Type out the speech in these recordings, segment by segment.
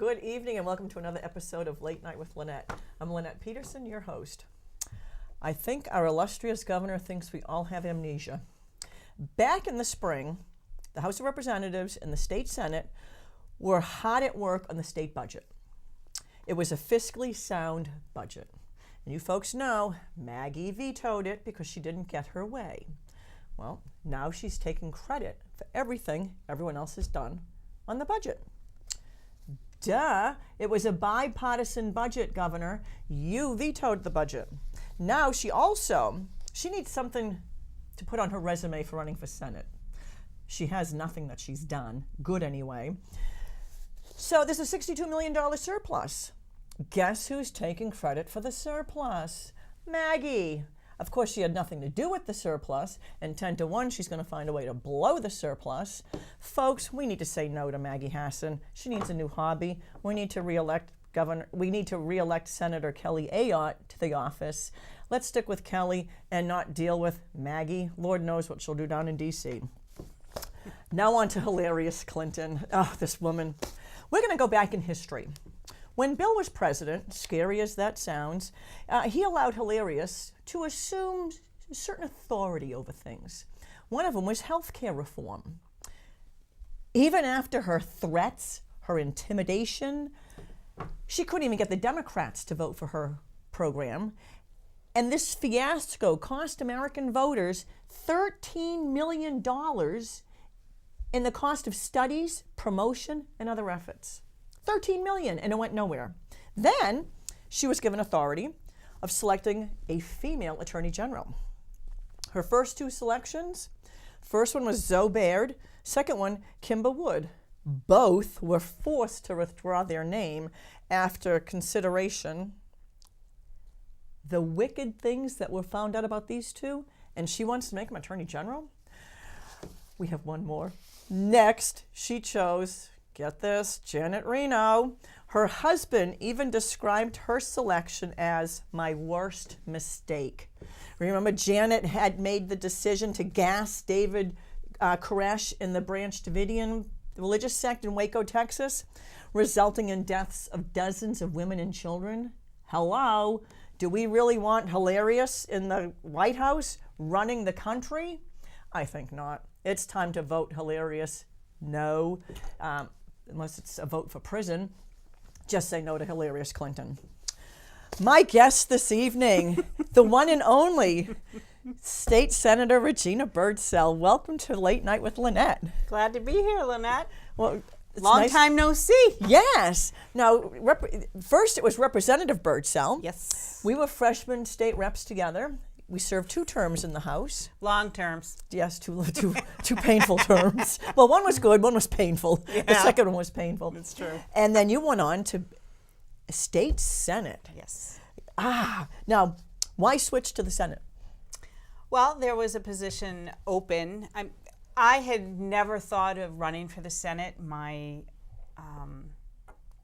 Good evening and welcome to another episode of Late Night with Lenette. I'm Lenette Peterson, your host. I think our illustrious governor thinks we all have amnesia. Back in the spring, the House of Representatives and the State Senate were hard at work on the state budget. It was a fiscally sound budget. And you folks know Maggie vetoed it because she didn't get her way. Well, now she's taking credit for everything everyone else has done on the budget. Duh, it was a bipartisan budget, Governor. You vetoed the budget. Now she needs something to put on her resume for running for Senate. She has nothing that she's done, good anyway. So there's a $62 million surplus. Guess who's taking credit for the surplus? Maggie. Of course, she had nothing to do with the surplus, and 10-1, she's going to find a way to blow the surplus. Folks, we need to say no to Maggie Hassan. She needs a new hobby. We need to reelect Senator Kelly Ayotte to the office. Let's stick with Kelly and not deal with Maggie. Lord knows what she'll do down in D.C. Now on to hilarious Clinton. Oh, this woman. We're going to go back in history. When Bill was president, scary as that sounds, he allowed Hilarious to assume a certain authority over things. One of them was health care reform. Even after her threats, her intimidation, she couldn't even get the Democrats to vote for her program. And this fiasco cost American voters $13 million in the cost of studies, promotion, and other efforts. $13 million, and it went nowhere. Then she was given authority of selecting a female attorney general. Her first two selections, first one was Zoe Baird, second one, Kimber Wood. Both were forced to withdraw their name after consideration. The wicked things that were found out about these two, and she wants to make them attorney general? We have one more. Next, she chose, get this, Janet Reno. Her husband even described her selection as my worst mistake. Remember, Janet had made the decision to gas David Koresh in the Branch Davidian religious sect in Waco, Texas, resulting in deaths of dozens of women and children. Hello, do we really want Hilarious in the White House running the country? I think not. It's time to vote Hilarious no. Unless it's a vote for prison, just say no to Hilarious Clinton. My guest this evening, the one and only State Senator Regina Birdsell. Welcome to Late Night with Lenette. Glad to be here, Lenette. Well, it's Long nice. time no see. Yes. Now, first it was Representative Birdsell. Yes. We were freshman state reps together. We served 2 terms in the House. Long terms. Yes, two painful terms. Well, one was good, one was painful. Yeah. The second one was painful. That's true. And then you went on to State Senate. Yes. Now, why switch to the Senate? Well, there was a position open. I had never thought of running for the Senate. My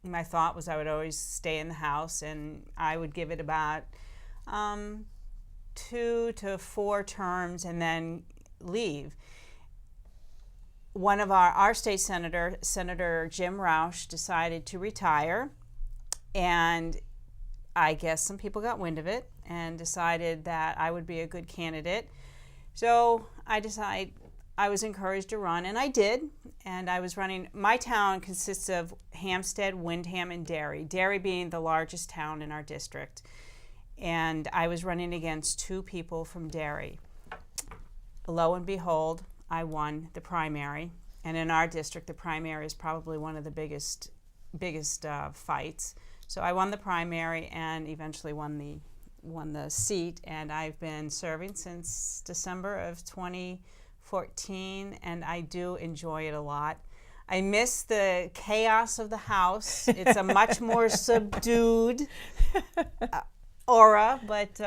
thought was I would always stay in the House, and I would give it about 2 to 4 terms and then leave. One of our state senator, Senator Jim Roush, decided to retire, and I guess some people got wind of it and decided that I would be a good candidate. So I was encouraged to run, and I did. And I was running. My town consists of Hampstead, Windham, and Derry. Derry being the largest town in our district. And I was running against 2 people from Derry. Lo and behold, I won the primary. And in our district, the primary is probably one of the biggest fights. So I won the primary and eventually won the seat. And I've been serving since December of 2014, and I do enjoy it a lot. I miss the chaos of the House. It's a much more subdued aura, but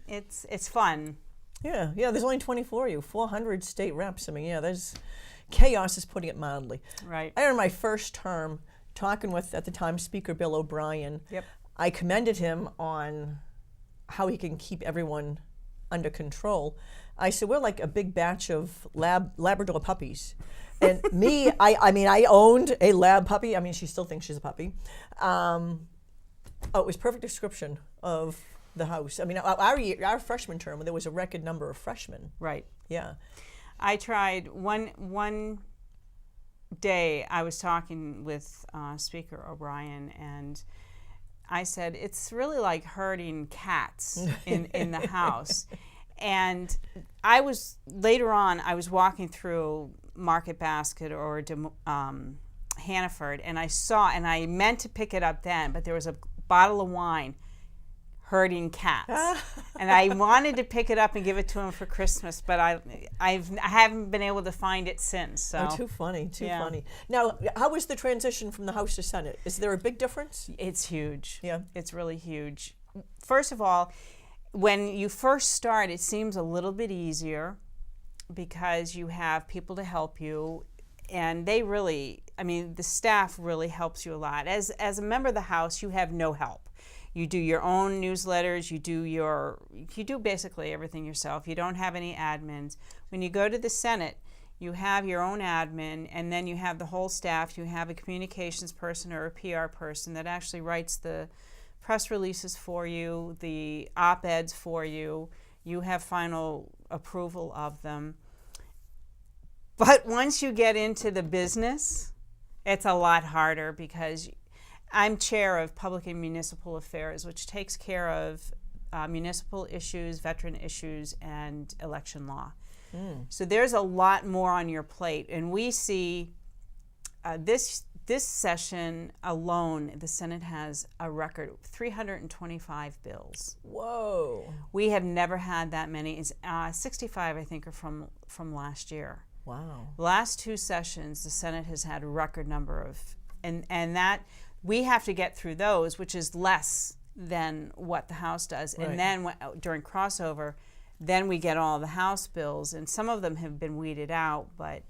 it's fun. Yeah, there's only 24 of you, 400 state reps. I mean, there's chaos is putting it mildly. Right. I remember my first term talking with, at the time, Speaker Bill O'Brien. Yep. I commended him on how he can keep everyone under control. I said, we're like a big batch of Labrador puppies. And me, I mean, I owned a lab puppy. I mean, she still thinks she's a puppy. It was perfect description of the house. I mean, our freshman term, there was a record number of freshmen. Right. Yeah. I tried one day. I was talking with Speaker O'Brien, and I said, it's really like herding cats in the house. And later on, I was walking through Market Basket or Hannaford, and I meant to pick it up then, but there was a bottle of wine herding cats. And I wanted to pick it up and give it to him for Christmas, but I haven't been able to find it since. So. Oh, too funny. Now, how was the transition from the House to Senate? Is there a big difference? It's huge. Yeah. It's really huge. First of all, when you first start, it seems a little bit easier because you have people to help you, and they really, I mean, the staff really helps you a lot. As a member of the House, you have no help. You do your own newsletters, you do basically everything yourself. You don't have any admins. When you go to the Senate, you have your own admin, and then you have the whole staff. You have a communications person or a PR person that actually writes the press releases for you, the op-eds for you. You have final approval of them. But once you get into the business, it's a lot harder because I'm chair of Public and Municipal Affairs, which takes care of municipal issues, veteran issues, and election law. So there's a lot more on your plate. And we see this session alone, the Senate has a record 325 bills. Whoa. We have never had that many. 65, I think, are from last year. Wow. Last two sessions, the Senate has had a record number of, and that we have to get through those, which is less than what the House does. Right. And then during crossover, then we get all the House bills, and some of them have been weeded out, but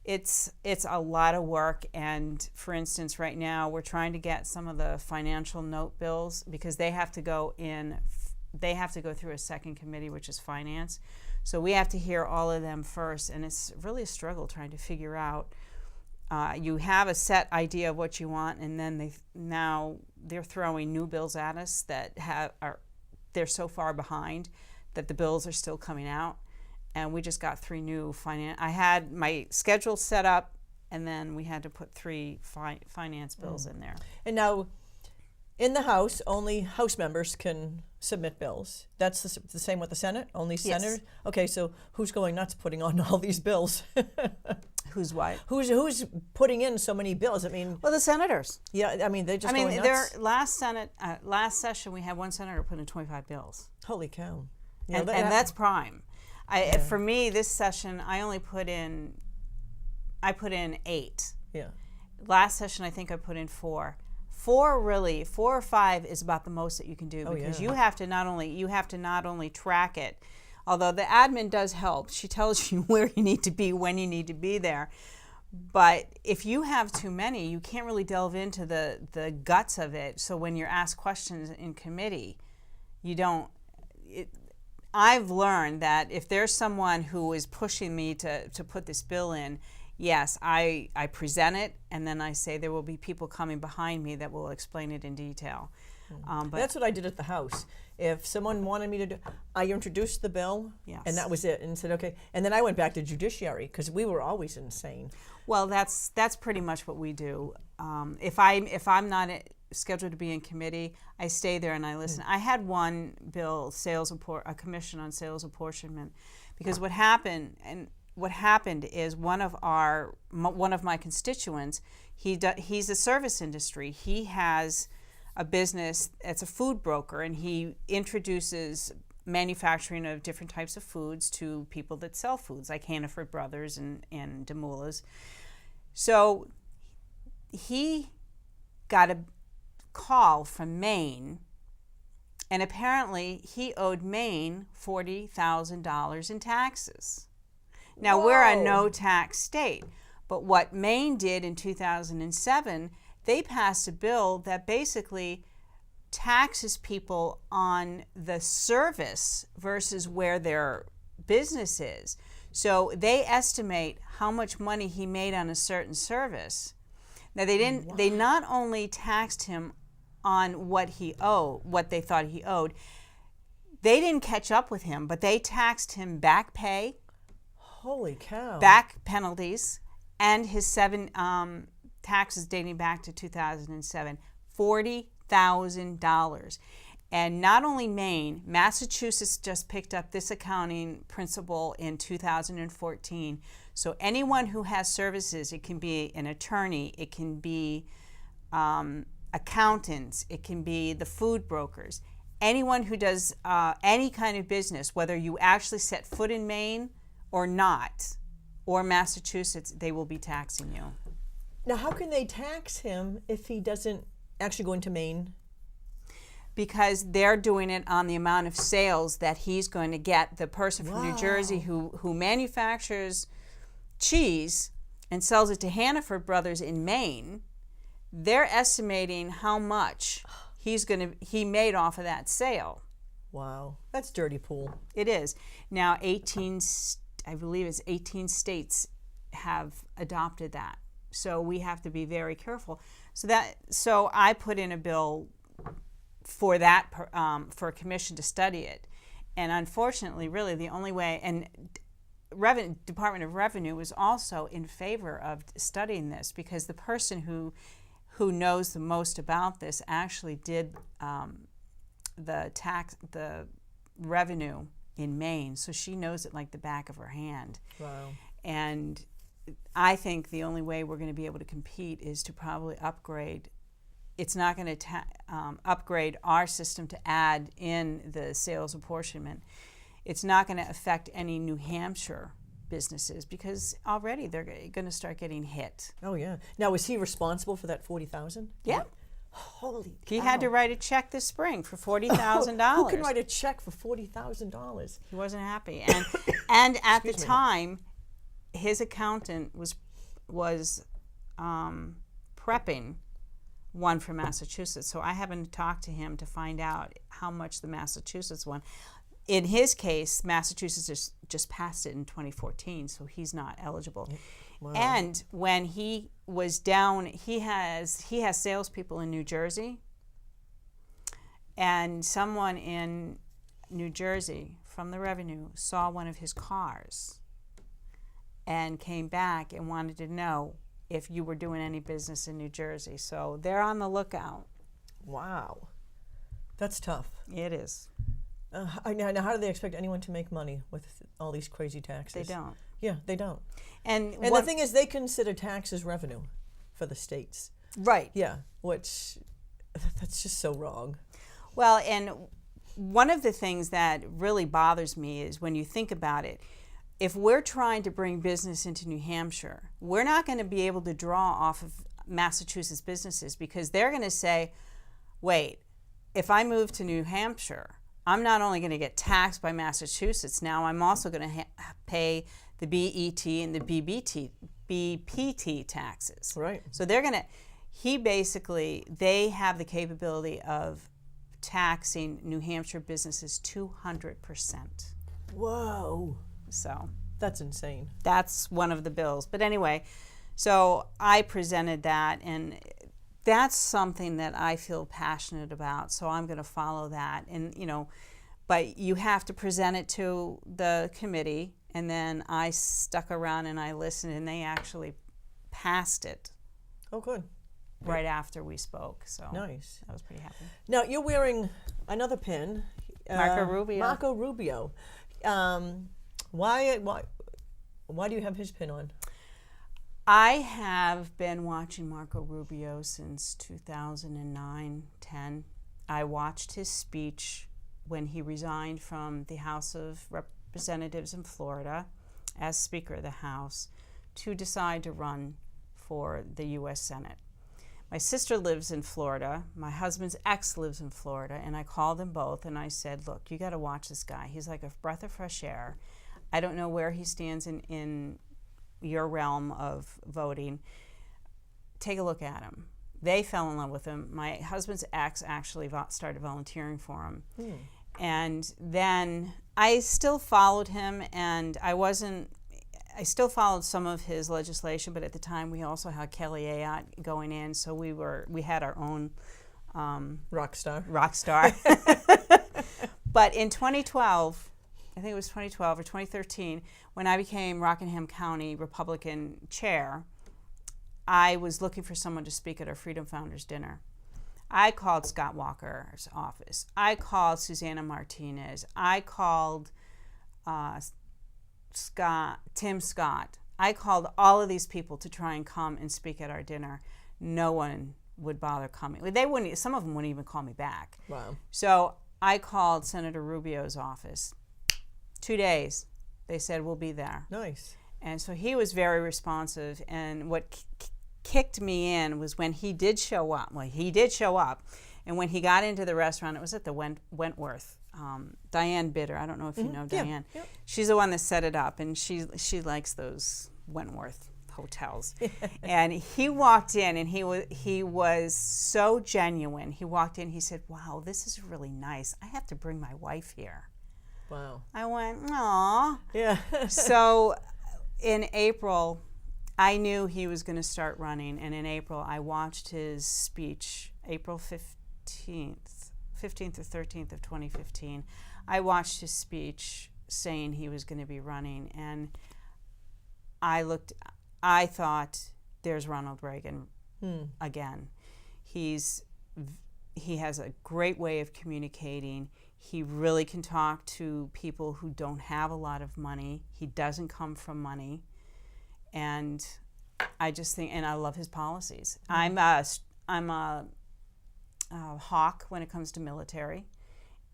it's a lot of work. And for instance, right now we're trying to get some of the financial note bills because they have to go through a second committee, which is finance. So we have to hear all of them first, and it's really a struggle trying to figure out. You have a set idea of what you want, and then they're throwing new bills at us that they're so far behind that the bills are still coming out. And we just got 3 new finance. I had my schedule set up, and then we had to put 3 finance bills in there. And now, in the House, only House members can submit bills. That's the same with the Senate? Only senators? Yes. Okay, so who's going nuts putting on all these bills? Who's what? Who's putting in so many bills? I mean, Well, the senators. yeah, I mean, they're just going nuts. Last session, we had one senator put in 25 bills. Holy cow. And that's prime. For me, this session, I put in 8. Yeah. Last session, I think I put in 4. 4 or 5 is about the most that you can do because you have to not only track it, although the admin does help. She tells you where you need to be, when you need to be there. But if you have too many, you can't really delve into the guts of it. So when you're asked questions in committee, I've learned that if there's someone who is pushing me to put this bill in, yes, I present it, and then I say there will be people coming behind me that will explain it in detail. But that's what I did at the House. If someone wanted me to do, I introduced the bill, Yes. and that was it, and said, okay. And then I went back to Judiciary, because we were always insane. Well, that's pretty much what we do. If I'm not scheduled to be in committee, I stay there and I listen. I had one bill, a commission on sales apportionment, because what happened is one of my constituents, he's a service industry. He has a business that's a food broker, and he introduces manufacturing of different types of foods to people that sell foods, like Hannaford Brothers and DeMoulas. So he got a call from Maine, and apparently he owed Maine $40,000 in taxes. Now, we're a no-tax state, but what Maine did in 2007, they passed a bill that basically taxes people on the service versus where their business is. So they estimate how much money he made on a certain service. Now they didn't. Wow. They not only taxed him on what they thought he owed. They didn't catch up with him, but they taxed him back pay, Holy cow. back penalties, and his 7 taxes dating back to 2007, $40,000. And not only Maine, Massachusetts just picked up this accounting principle in 2014. So anyone who has services, it can be an attorney, it can be accountants, it can be the food brokers, anyone who does any kind of business, whether you actually set foot in Maine or not, or Massachusetts, they will be taxing you. Now, how can they tax him if he doesn't actually go into Maine? Because they're doing it on the amount of sales that he's going to get. The person from New Jersey who manufactures cheese and sells it to Hannaford Brothers in Maine, they're estimating how much he made off of that sale. Wow, that's dirty pool. It is. Now I believe it's 18 states have adopted that. So we have to be very careful. So I put in a bill for that for a commission to study it, and unfortunately, really the only way, and Department of Revenue was also in favor of studying this, because the person who knows the most about this actually did the revenue in Maine, so she knows it like the back of her hand. Wow. And I think the only way we're going to be able to compete is to probably upgrade. It's not going to upgrade our system to add in the sales apportionment. It's not going to affect any New Hampshire businesses, because already they're going to start getting hit. Oh yeah. Now, was he responsible for that $40,000? Yeah. Holy. He had to write a check this spring for $40,000. Who can write a check for $40,000? He wasn't happy, and at the time, his accountant was prepping one for Massachusetts. So I haven't talked to him to find out how much the Massachusetts one. In his case, Massachusetts just passed it in 2014, so he's not eligible. Wow. And when he was down, he has salespeople in New Jersey, and someone in New Jersey from the revenue saw one of his cars and came back and wanted to know if you were doing any business in New Jersey. So they're on the lookout. Wow. That's tough. It is. Now, how do they expect anyone to make money with all these crazy taxes? They don't. Yeah, they don't. And the thing is, they consider taxes revenue for the states. Right. Yeah, which, that's just so wrong. Well, and one of the things that really bothers me is when you think about it, if we're trying to bring business into New Hampshire, we're not going to be able to draw off of Massachusetts businesses, because they're going to say, wait, if I move to New Hampshire, I'm not only going to get taxed by Massachusetts, now I'm also going to pay the BET and the BPT taxes. Right. So they're going to, they have the capability of taxing New Hampshire businesses 200%. Whoa. So that's insane. That's one of the bills. But anyway, so I presented that, and that's something that I feel passionate about, so I'm going to follow that. And but you have to present it to the committee, and then I stuck around and I listened, and they actually passed it. Oh, good. Right after we spoke. So nice. I was pretty happy. Now, you're wearing another pin. Marco Rubio. Marco Rubio. Why do you have his pin on? I have been watching Marco Rubio since 2009-10. I watched his speech when he resigned from the House of Representatives in Florida as Speaker of the House to decide to run for the U.S. Senate. My sister lives in Florida. My husband's ex lives in Florida, and I called them both and I said, look, you got to watch this guy. He's like a breath of fresh air. I don't know where he stands in your realm of voting. Take a look at him. They fell in love with him. My husband's ex actually started volunteering for him. And then I still followed him, and I wasn't I still followed some of his legislation, but at the time we also had Kelly Ayotte going in, so we had our own rock star. But in 2012, I think it was 2012 or 2013, when I became Rockingham County Republican chair, I was looking for someone to speak at our Freedom Founders dinner. I called Scott Walker's office. I called Susanna Martinez. I called Tim Scott. I called all of these people to try and come and speak at our dinner. No one would bother coming. They wouldn't. Some of them wouldn't even call me back. Wow. So I called Senator Rubio's office. 2 days. They said, we'll be there. Nice. And so he was very responsive. And what kicked me in was when he did show up. Well, he did show up. And when he got into the restaurant, it was at the Wentworth. Diane Bitter. I don't know if you know Diane. Yeah. She's the one that set it up, and she likes those Wentworth hotels. And he walked in, and he was so genuine. He walked in. He said, "Wow, this is really nice. I have to bring my wife here." Wow. I went, "Aw." Yeah. So in April, I knew he was going to start running, and in April, I watched his speech, April 15th or 13th of 2015. I watched his speech saying he was going to be running, and I thought, there's Ronald Reagan again. He has a great way of communicating. He really can talk to people who don't have a lot of money. He doesn't come from money. And I just think, and I love his policies. I'm a hawk when it comes to military,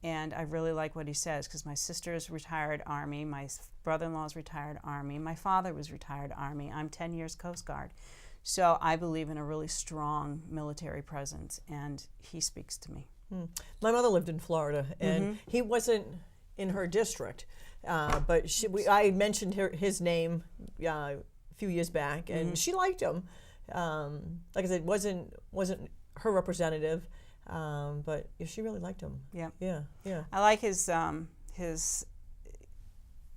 and I really like what he says, because my sister is retired Army, my brother-in-law is retired Army, my father was retired Army, I'm 10 years Coast Guard. So I believe in a really strong military presence, and he speaks to me. My mother lived in Florida, and he wasn't in her district, but I mentioned his name a few years back, and she liked him. Like I said, wasn't her representative, but she really liked him. Yeah. I like his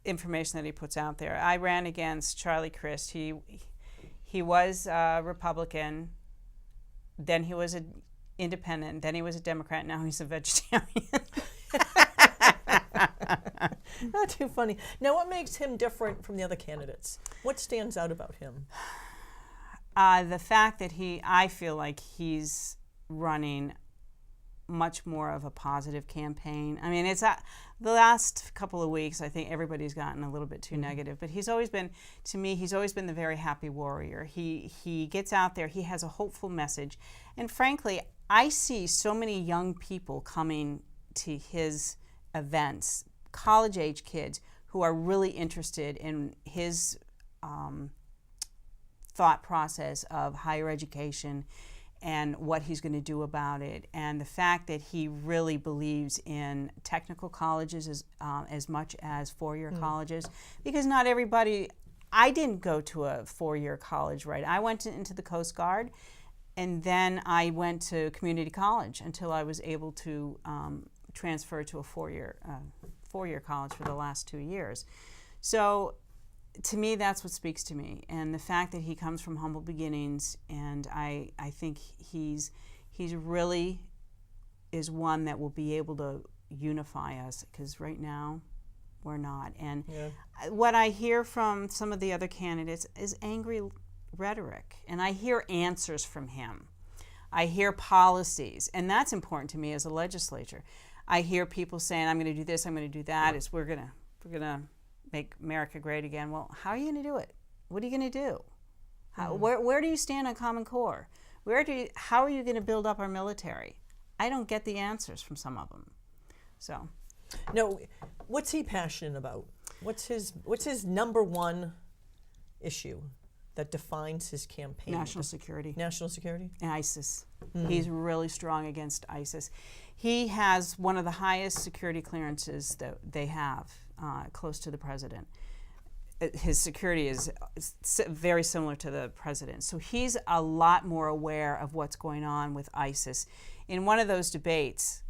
information that he puts out there. I ran against Charlie Crist. He was a Republican, then he was an independent, then he was a Democrat, now he's a vegetarian. Not too funny. Now, what makes him different from the other candidates? What stands out about him? The fact that I feel like he's running much more of a positive campaign. I mean, it's the last couple of weeks, I think everybody's gotten a little bit too negative, but he's always been, to me, he's always been the very happy warrior. He gets out there, he has a hopeful message, and frankly, I see so many young people coming to his events, college-age kids, who are really interested in his thought process of higher education and what he's going to do about it, and the fact that he really believes in technical colleges as much as four-year colleges, because not everybody, I didn't go to a four-year college, right? I went into the Coast Guard, and then I went to community college until I was able to transfer to a four-year college for the last 2 years. So to me, that's what speaks to me, and the fact that he comes from humble beginnings, and I think he's really is one that will be able to unify us, because right now we're not. And what I hear from some of the other candidates is angry rhetoric, and I hear answers from him. I hear policies, and that's important to me as a legislator. I hear people saying, I'm going to do this, I'm going to do that, we're going to make America great again. Well, how are you going to do it? What are you going to do? Where do you stand on Common Core? How are you going to build up our military? I don't get the answers from some of them. So, no, what's he passionate about? What's his number one issue that defines his campaign? National security. National security? And ISIS. He's really strong against ISIS. He has one of the highest security clearances that they have, close to the president. His security is very similar to the president. So he's a lot more aware of what's going on with ISIS. In one of those debates,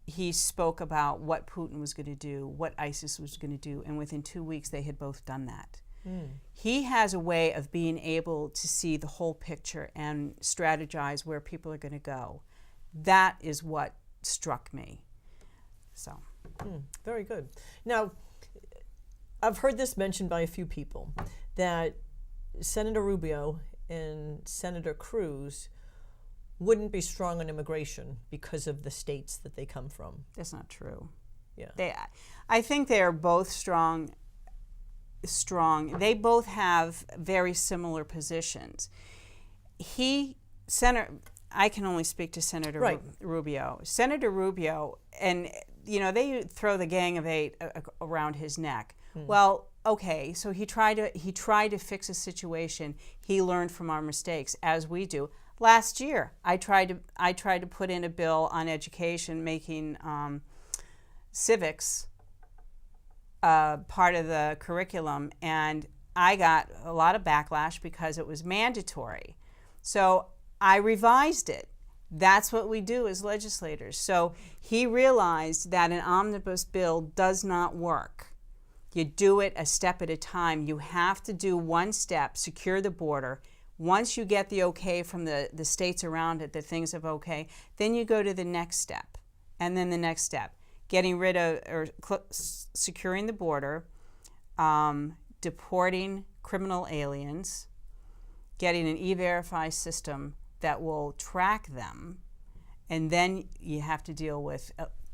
he spoke about what Putin was going to do, what ISIS was going to do, and within 2 weeks they had both done that. He has a way of being able to see the whole picture and strategize where people are going to go. That is what struck me. So, very good. Now, I've heard this mentioned by a few people, that Senator Rubio and Senator Cruz wouldn't be strong on immigration because of the states that they come from. that's not true. Yeah. I think they are both strong. They both have very similar positions. I can only speak to Senator Right. Rubio. Senator Rubio, and they throw the Gang of Eight around his neck. Well, okay, so he tried to fix a situation. He learned from our mistakes, as we do. Last year, I tried to put in a bill on education, making civics part of the curriculum, and I got a lot of backlash because it was mandatory. So I revised it. That's what we do as legislators. So he realized that an omnibus bill does not work. You do it a step at a time. You have to do one step, secure the border. Once you get the okay from the states around it that things are okay, then you go to the next step, and then the next step. Getting rid of or securing the border, deporting criminal aliens, getting an e-verify system that will track them, and then you have to deal with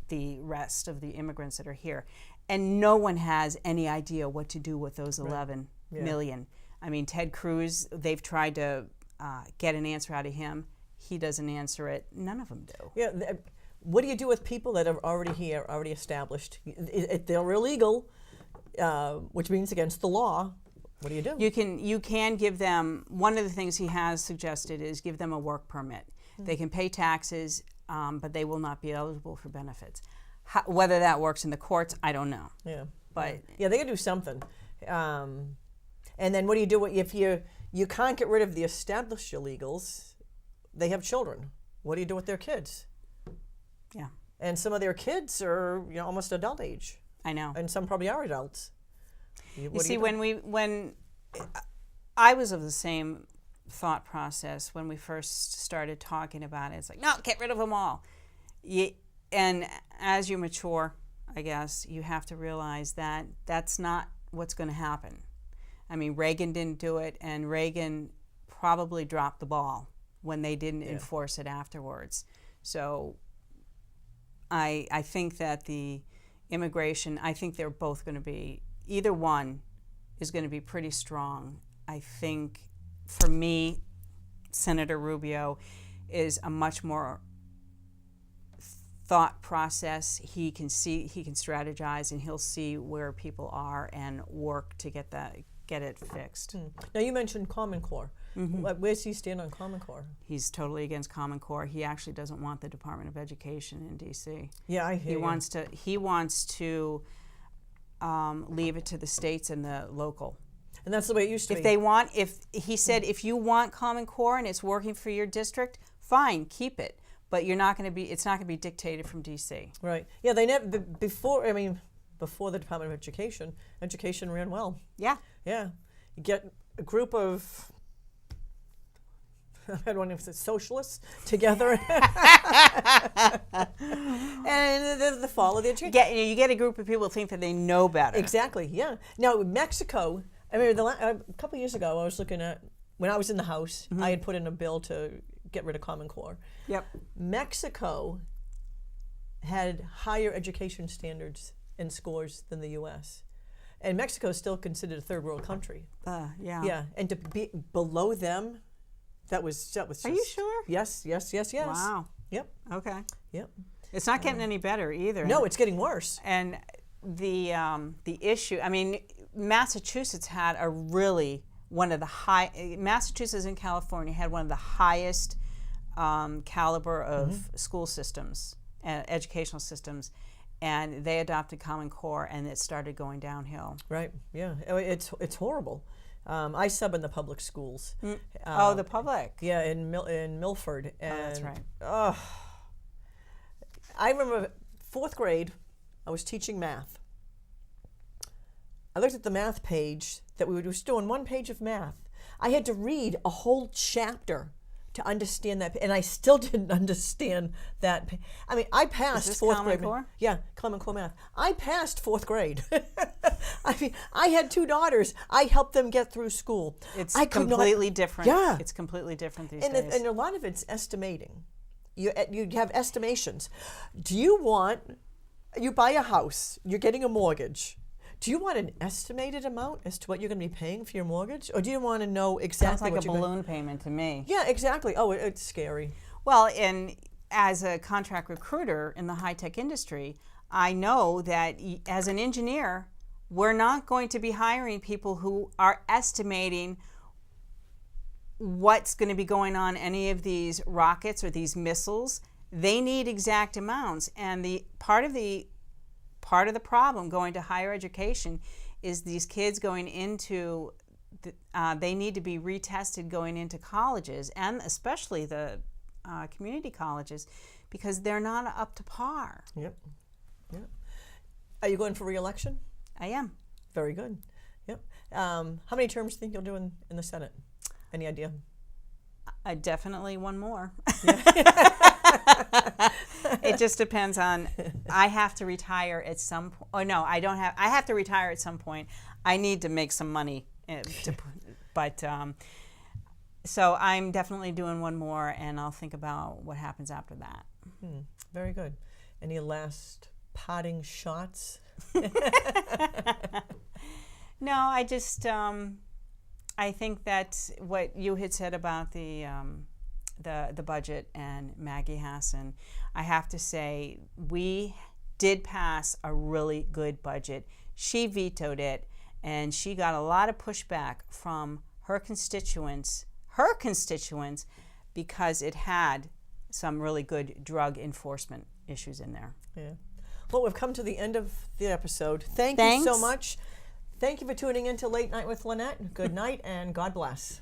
the rest of the immigrants that are here. And no one has any idea what to do with those 11 million. I mean, Ted Cruz, they've tried to get an answer out of him. He doesn't answer it. None of them do. Yeah. What do you do with people that are already here, already established? They're illegal, which means against the law. What do you do? You can give them, one of the things he has suggested is give them a work permit. They can pay taxes, but they will not be eligible for benefits. Whether that works in the courts, I don't know. Yeah. But yeah, they can do something. And then what do you do if you can't get rid of the established illegals? They have children. What do you do with their kids? Yeah. And some of their kids are almost adult age. I know. And some probably are adults. You see, when I was of the same thought process when we first started talking about it, it's like, no, get rid of them all. And as you mature, I guess, you have to realize that that's not what's going to happen. I mean, Reagan didn't do it, and Reagan probably dropped the ball when they didn't enforce it afterwards. So I think that the immigration, I think they're both going to be, either one is going to be pretty strong. I think, for me, Senator Rubio is a much more thought process. He can strategize, and he'll see where people are and work to get it fixed. Now, you mentioned Common Core. Where's he stand on Common Core? He's totally against Common Core. He actually doesn't want the Department of Education in D.C. Yeah, I hear you. He wants to leave it to the states and the local. And that's the way it used to be. He said, if you want Common Core and it's working for your district, fine, keep it. But it's not going to be dictated from D.C. Right. Yeah, they never, before the Department of Education ran well. Yeah. Yeah. You get a group of, I don't know if it's socialists together. And the fall of the education. You get a group of people who think that they know better. Exactly, yeah. Now, Mexico, I mean, a couple of years ago, I was looking at, when I was in the House, I had put in a bill to get rid of Common Core. Yep. Mexico had higher education standards and scores than the U.S. And Mexico is still considered a third world country. Yeah. Yeah, and to be below them, that was just. Are you sure? Yes. Wow. Yep. Okay. Yep. It's not getting any better either. No, it's getting worse. And the issue, I mean, Massachusetts had Massachusetts and California had one of the highest caliber of school systems, educational systems, and they adopted Common Core, and it started going downhill. Right. Yeah. It's horrible. I sub in the public schools. The public. Yeah, in Milford. And, that's right. I remember 4th grade, I was teaching math. I looked at the math page that we were just doing, one page of math. I had to read a whole chapter to understand that, and I still didn't understand that. I mean, I passed fourth grade. Core? Yeah, Common Core math. I passed fourth grade. I mean, I had 2 daughters. I helped them get through school. It's completely different. Yeah. It's completely different these And days. and a lot of it's estimating. You have estimations. Do you buy a house, you're getting a mortgage. Do you want an estimated amount as to what you're going to be paying for your mortgage? Or do you want to know exactly Sounds like what a balloon payment to me. Yeah, exactly. Oh, it's scary. Well, and as a contract recruiter in the high-tech industry, I know that as an engineer, we're not going to be hiring people who are estimating what's going to be going on any of these rockets or these missiles. They need exact amounts, and the part of the problem going to higher education is these kids going into they need to be retested going into colleges, and especially the community colleges, because they're not up to par. Yep. Are you going for re-election? I am. Very good. Yep. How many terms do you think you'll do in the Senate? Any idea? Definitely one more. It just depends on. I have to retire at some point. Oh no, I don't have. I have to retire at some point. I need to make some money, so I'm definitely doing one more, and I'll think about what happens after that. Very good. Any last parting shots? No, I just. I think that what you had said about the budget and Maggie Hassan, I have to say we did pass a really good budget. She vetoed it, and she got a lot of pushback from her constituents, because it had some really good drug enforcement issues in there. Yeah. Well, we've come to the end of the episode. Thanks you so much. Thank you for tuning in to Late Night with Lenette. Good night and God bless.